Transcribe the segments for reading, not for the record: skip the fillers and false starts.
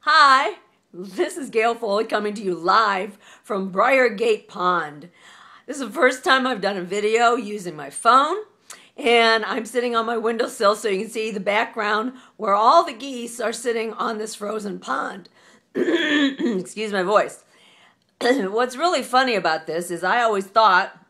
Hi, this is Gail Foley coming to you live from Briargate Pond. This is the first time I've done a video using my phone, and I'm sitting on my windowsill so you can see the background where all the geese are sitting on this frozen pond. Excuse my voice. What's really funny about this is I always thought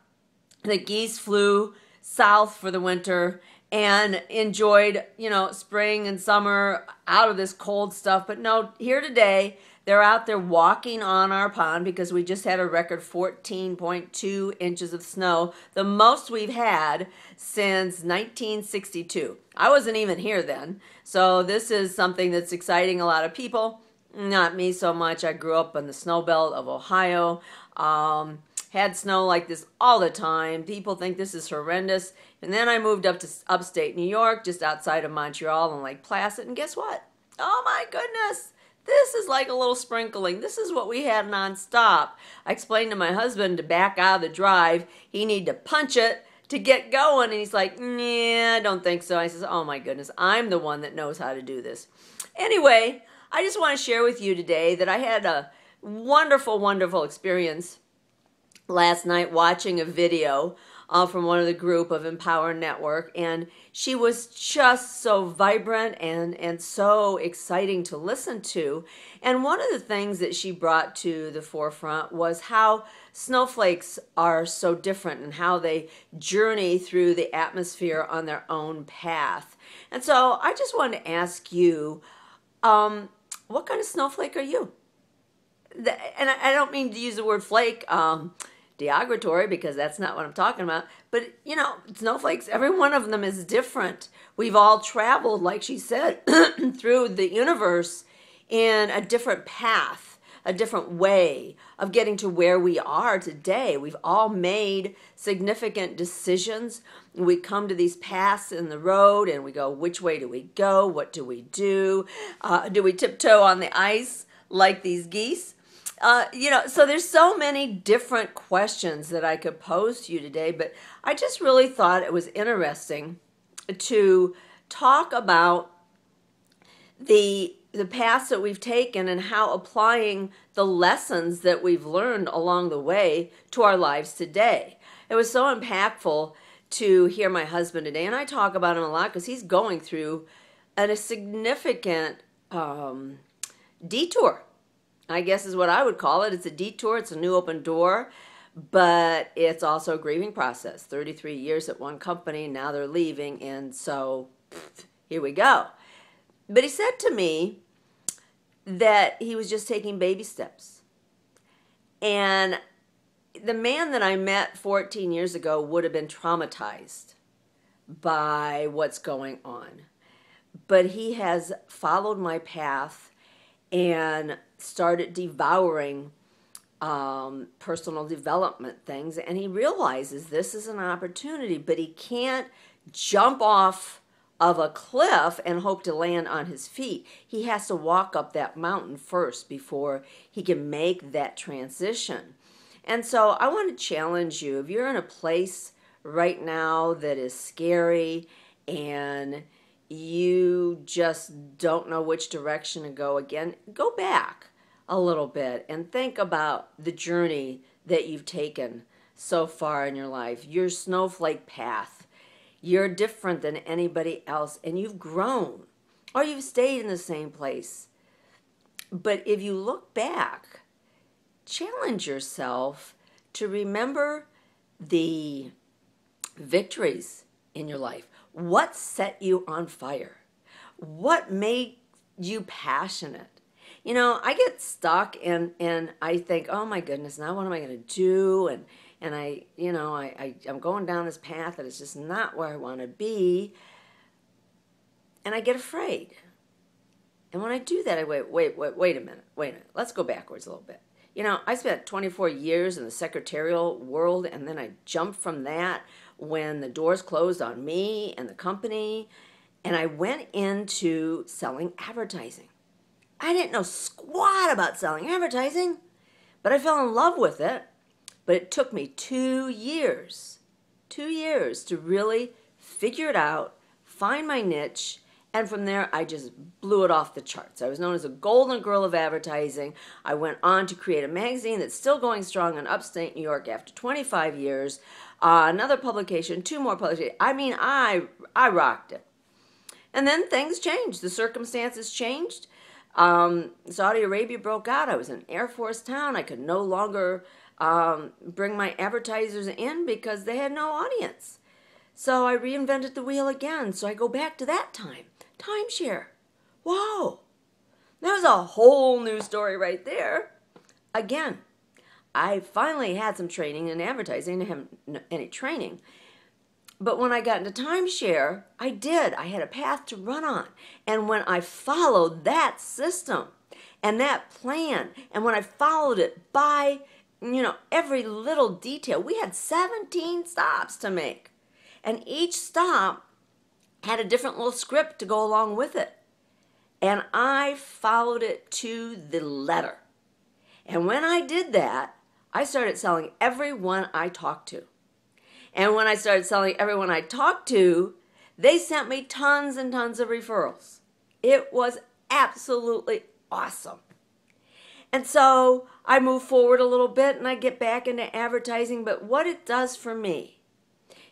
that geese flew south for the winter and enjoyed, spring and summer out of this cold stuff. But no, here today, they're out there walking on our pond because we just had a record 14.2 inches of snow, the most we've had since 1962. I wasn't even here then. So this is something that's exciting a lot of people. Not me so much. I grew up in the snow belt of Ohio. Had snow like this all the time. People think this is horrendous. And then I moved up to upstate New York, just outside of Montreal and Lake Placid. And guess what? Oh my goodness. This is like a little sprinkling. This is what we had nonstop. I explained to my husband to back out of the drive. He needed to punch it to get going. And he's like, nah, I don't think so. I says, oh my goodness, I'm the one that knows how to do this. Anyway, I just want to share with you today that I had a wonderful, wonderful experience last night watching a video from one of the group of Empower Network, and she was just so vibrant and so exciting to listen to. And one of the things that she brought to the forefront was how snowflakes are so different and how they journey through the atmosphere on their own path. And so I just wanted to ask you, what kind of snowflake are you? And I don't mean to use the word flake derogatory, because that's not what I'm talking about. But, snowflakes, every one of them is different. We've all traveled, like she said, through the universe in a different path, a different way of getting to where we are today. We've all made significant decisions. We come to these paths in the road and we go, which way do we go? What do we do? Do we tiptoe on the ice like these geese? So there's so many different questions that I could pose to you today, but I just really thought it was interesting to talk about the paths that we've taken and how applying the lessons that we've learned along the way to our lives today. It was so impactful to hear my husband today, and I talk about him a lot because he's going through a significant detour, I guess is what I would call it. It's a detour. It's a new open door, but it's also a grieving process. 33 years at one company, now they're leaving, and so here we go. But he said to me that he was just taking baby steps. And the man that I met 14 years ago would have been traumatized by what's going on. But he has followed my path and started devouring personal development things, and he realizes this is an opportunity, but he can't jump off of a cliff and hope to land on his feet. He has to walk up that mountain first before he can make that transition. And so I want to challenge you, if you're in a place right now that is scary and you just don't know which direction to go again, go back a little bit and think about the journey that you've taken so far in your life, your snowflake path. You're different than anybody else, and you've grown, or you've stayed in the same place. But if you look back, challenge yourself to remember the victories in your life. What set you on fire? What made you passionate? I get stuck and I think, oh my goodness, now what am I going to do? And I'm going down this path that is just not where I want to be. And I get afraid. And when I do that, I wait a minute. Let's go backwards a little bit. I spent 24 years in the secretarial world, and then I jumped from that when the doors closed on me and the company, and I went into selling advertising. I didn't know squat about selling advertising, but I fell in love with it. But it took me 2 years to really figure it out, find my niche, And from there, I just blew it off the charts. I was known as a golden girl of advertising. I went on to create a magazine that's still going strong in upstate New York after 25 years. Another publication, 2 more publications. I mean, I rocked it. And then things changed. The circumstances changed. Saudi Arabia broke out. I was in an Air Force town. I could no longer bring my advertisers in because they had no audience. So I reinvented the wheel again. So I go back to that time. Timeshare. Whoa. That was a whole new story right there. Again, I finally had some training in advertising. I didn't have any training. But when I got into timeshare, I did. I had a path to run on. And when I followed that system and that plan, and when I followed it by, every little detail, we had 17 stops to make. And each stop had a different little script to go along with it. And I followed it to the letter. And when I did that, I started selling everyone I talked to. And when I started selling everyone I talked to, they sent me tons and tons of referrals. It was absolutely awesome. And so I move forward a little bit and I get back into advertising. But what it does for me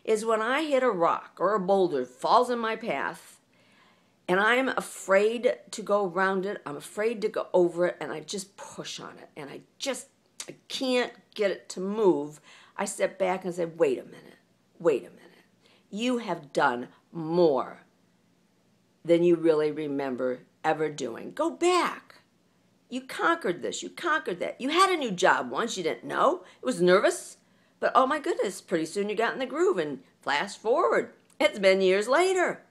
is when I hit a rock or a boulder falls in my path and I'm afraid to go around it, I'm afraid to go over it, and I just push on it and I can't get it to move, I step back and say, wait a minute. You have done more than you really remember ever doing. Go back. You conquered this. You conquered that. You had a new job once you didn't know. It was nervous. But oh my goodness, pretty soon you got in the groove, and flash forward. It's been years later.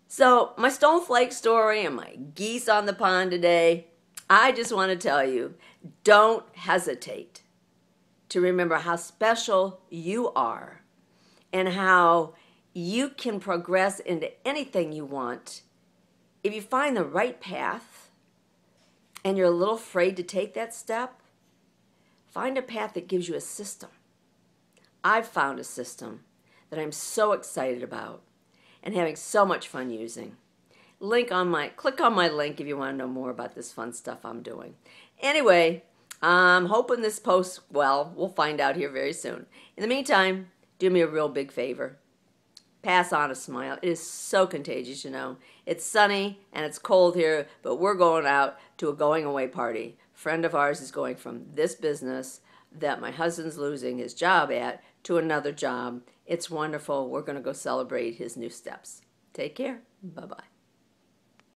So my Snowflake story and my geese on the pond today, I just want to tell you, don't hesitate to remember how special you are and how you can progress into anything you want if you find the right path and you're a little afraid to take that step. Find a path that gives you a system. I've found a system that I'm so excited about and having so much fun using. Click on my link if you want to know more about this fun stuff I'm doing. Anyway, I'm hoping this post, well, we'll find out here very soon. In the meantime, do me a real big favor. Pass on a smile. It is so contagious, It's sunny and it's cold here, but we're going out to a going away party. A friend of ours is going from this business that my husband's losing his job at to another job. It's wonderful. We're going to go celebrate his new steps. Take care. Bye-bye.